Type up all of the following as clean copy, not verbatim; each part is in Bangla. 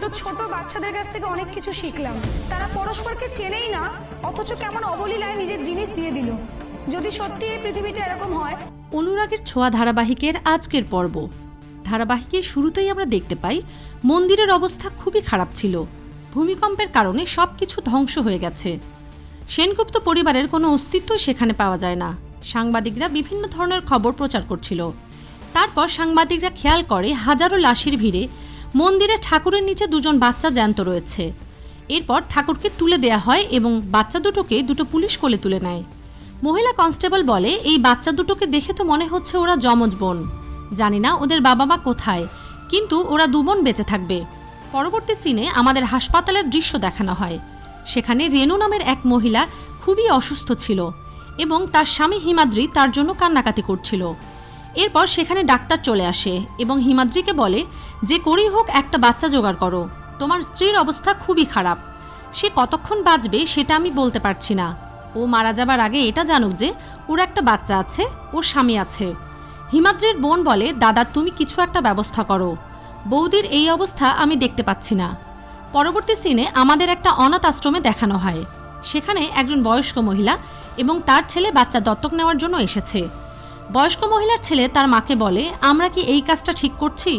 দুটো ছোট বাচ্চাদের কাছ থেকে অনেক কিছু শিখলাম। তারা পরস্পরকে চেনেই না, অথচ কেমন অবলীলায় নিজের জিনিস দিয়ে দিল। যদি সত্যি এই পৃথিবীটা এরকম হয়। অনুরাগের ছোঁয়া ধারাবাহিকের আজকের পর্ব। ধারাবাহিকের শুরুতেই আমরা দেখতে পাই মন্দিরের অবস্থা খুবই খারাপ ছিল। ভূমিকম্পের কারণে সবকিছু ধ্বংস হয়ে গেছে। সেনগুপ্ত পরিবারের কোনো অস্তিত্ব সেখানে পাওয়া যায় না। সাংবাদিকরা বিভিন্ন ধরনের খবর প্রচার করছিল। তারপর সাংবাদিকরা খেয়াল করে হাজারো লাশের ভিড়ে মন্দিরে ঠাকুরের নিচে দুজন বাচ্চা জ্যান্ত রয়েছে। এরপর ঠাকুরকে তুলে দেয়া হয় এবং বাচ্চা দুটোকে দুটো পুলিশ কোলে তুলে নেয়। মহিলা কনস্টেবল বলে, এই বাচ্চা দুটোকে দেখে তো মনে হচ্ছে ওরা যমজ বোন। জানি না ওদের বাবা মা কোথায়, কিন্তু ওরা দু বোন বেঁচে থাকবে। পরবর্তী সিনে আমাদের হাসপাতালের দৃশ্য দেখানো হয়। সেখানে রেনু নামের এক মহিলা খুবই অসুস্থ ছিল এবং তার স্বামী হিমাদ্রি তার জন্য কান্নাকাটি করছিল। এরপর সেখানে ডাক্তার চলে আসে এবং হিমাদ্রিকে বলে, যে করেই হোক একটা বাচ্চা জোগাড় করো, তোমার স্ত্রীর অবস্থা খুবই খারাপ। সে কতক্ষণ বাঁচবে সেটা আমি বলতে পারছি না। ও মারা যাবার আগে এটা জানুক যে ওর একটা বাচ্চা আছে, ওর স্বামী আছে। হিমাদ্রির বোন বলে, দাদা তুমি কিছু একটা ব্যবস্থা করো, বৌদির এই অবস্থা আমি দেখতে পাচ্ছি না। পরবর্তী সিনে আমাদের একটা অনাথ আশ্রমে দেখানো হয়। সেখানে একজন বয়স্ক মহিলা এবং তার ছেলে বাচ্চা দত্তক নেওয়ার জন্য এসেছে। বয়স্ক মহিলার ছেলে তার মাকে বলে, আমরা কি এই কাজটা ঠিক করছি?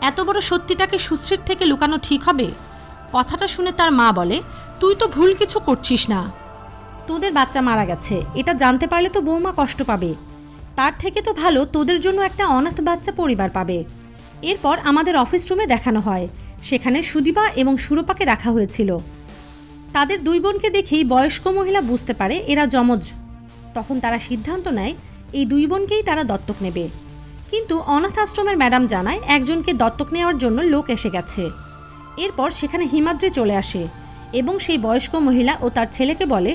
এত বড় সত্যিটাকে সুশ্রীর থেকে লুকানো ঠিক হবে? কথাটা শুনে তার মা বলে, তুই তো ভুল কিছু করছিস না। তোদের বাচ্চা মারা গেছে, এটা জানতে পারলে তো বৌমা কষ্ট পাবে। তার থেকে তো ভালো তোদের জন্য একটা অনাথ বাচ্চা পরিবার পাবে। এরপর আমাদের অফিস রুমে দেখানো হয়। সেখানে সুদীপা এবং সুরপাকে রাখা হয়েছিল। তাদের দুই বোনকে দেখেই বয়স্ক মহিলা বুঝতে পারে এরা যমজ। তখন তারা সিদ্ধান্ত নেয় এই দুই বোনকেই তারা দত্তক নেবে। কিন্তু অনাথ আশ্রমের ম্যাডাম জানায় একজনকে দত্তক নেওয়ার জন্য লোক এসে গেছে। এরপর সেখানে হিমাদ্রি চলে আসে এবং সেই বয়স্ক মহিলা ও তার ছেলেকে বলে,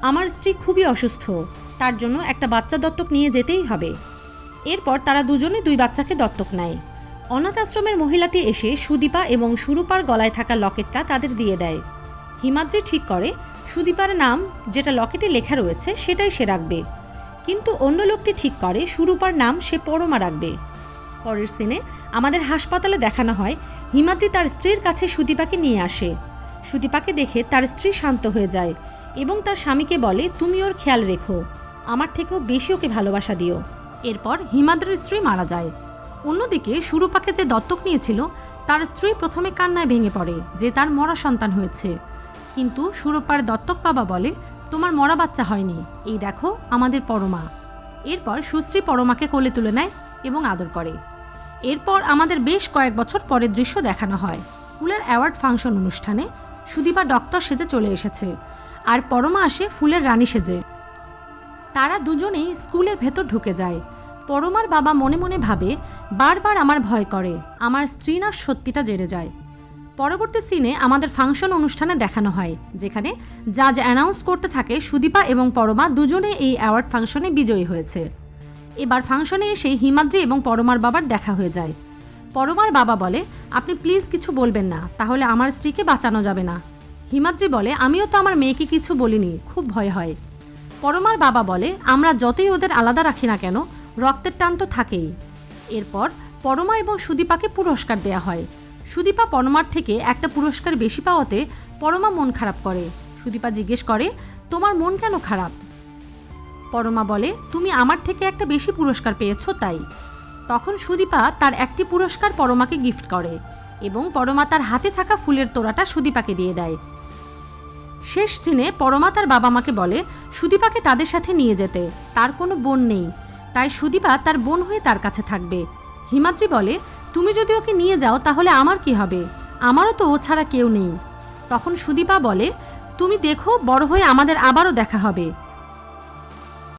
আমার স্ত্রী খুবই অসুস্থ, তার জন্য একটা বাচ্চা দত্তক নিয়ে যেতেই হবে। এরপর তারা দুজনে দুই বাচ্চাকে দত্তক নেয়। অনাথ আশ্রমের মহিলাটি এসে সুদীপা এবং সুরূপার গলায় থাকা লকেটটা তাদের দিয়ে দেয়। হিমাদ্রি ঠিক করে সুদীপার নাম যেটা লকেটে লেখা রয়েছে সেটাই সে রাখবে, কিন্তু অন্য লোকটি ঠিক করে সুরূপার নাম সে পরমা রাখবে। পরের সিনে আমাদের হাসপাতালে দেখানো হয় হিমাদ্রি তার স্ত্রীর কাছে সুদীপাকে নিয়ে আসে। সুদীপাকে দেখে তার স্ত্রী শান্ত হয়ে যায় এবং তার স্বামীকে বলে, তুমি ওর খেয়াল রেখো, আমার থেকেও বেশি ওকে ভালোবাসা দিও। এরপর হিমাদ্রির স্ত্রী মারা যায়। অন্যদিকে সুরূপাকে যে দত্তক নিয়েছিল তার স্ত্রী প্রথমে কান্নায় ভেঙে পড়ে যে তার মরা সন্তান হয়েছে। কিন্তু সুরূপার দত্তক বাবা বলে, তোমার মরা বাচ্চা হয়নি, এই দেখো আমাদের পরমা। এরপর সুশ্রী পরমাকে কোলে তুলে নেয় এবং আদর করে। এরপর আমাদের বেশ কয়েক বছর পরের দৃশ্য দেখানো হয়। স্কুলের অ্যাওয়ার্ড ফাংশন অনুষ্ঠানে সুদীপা ডক্টর সেজে চলে এসেছে আর পরমা আসে ফুলের রানী সেজে। তারা দুজনেই স্কুলের ভেতর ঢুকে যায়। পরমার বাবা মনে মনে ভাবে, বারবার আমার ভয় করে, আমার স্ত্রী না সত্যিটা জেনে যায়। পরবর্তী সিনে আমাদের ফাংশন অনুষ্ঠানে দেখানো হয়, যেখানে জাজ অ্যানাউন্স করতে থাকে সুদীপা এবং পরমা দুজনে এই অ্যাওয়ার্ড ফাংশনে বিজয়ী হয়েছে। এবার ফাংশনে এসে হিমাদ্রি এবং পরমার বাবার দেখা হয়ে যায়। পরমার বাবা বলে, আপনি প্লিজ কিছু বলবেন না, তাহলে আমার স্ত্রীকে বাঁচানো যাবে না। হিমাদ্রি বলে, আমিও তো আমার মেয়েকে কিছু বলিনি, খুব ভয় হয়। পরমার বাবা বলে, আমরা যতই ওদের আলাদা রাখি না কেন, রক্তের টান তো থাকেই। এরপর পরমা এবং সুদীপাকে পুরস্কার দেয়া হয়। সুদীপা পরমার থেকে একটা পুরস্কার বেশি পাওয়াতে পরমা মন খারাপ করে। সুদীপা জিজ্ঞেস করে, তোমার মন কেন খারাপ? পরমা বলে, তুমি আমার থেকে একটা বেশি পুরস্কার পেয়েছো তাই। তখন সুদীপা তার একটি পুরস্কার পরমাকে গিফট করে এবং পরমা তার হাতে থাকা ফুলের তোড়াটা সুদীপাকে দিয়ে দেয়। শেষ সিনে পরমা তার বাবা মাকে বলে সুদীপাকে তাদের সাথে নিয়ে যেতে, তার কোনো বোন নেই, তাই সুদীপা তার বোন হয়ে তার কাছে থাকবে। হিমাদ্রি বলে, তুমি যদি ওকে নিয়ে যাও তাহলে আমার কি হবে, আমারও তো ও ছাড়া কেউ নেই। তখন সুদীপা বলে, তুমি দেখো বড় হয়ে আমাদের আবারও দেখা হবে,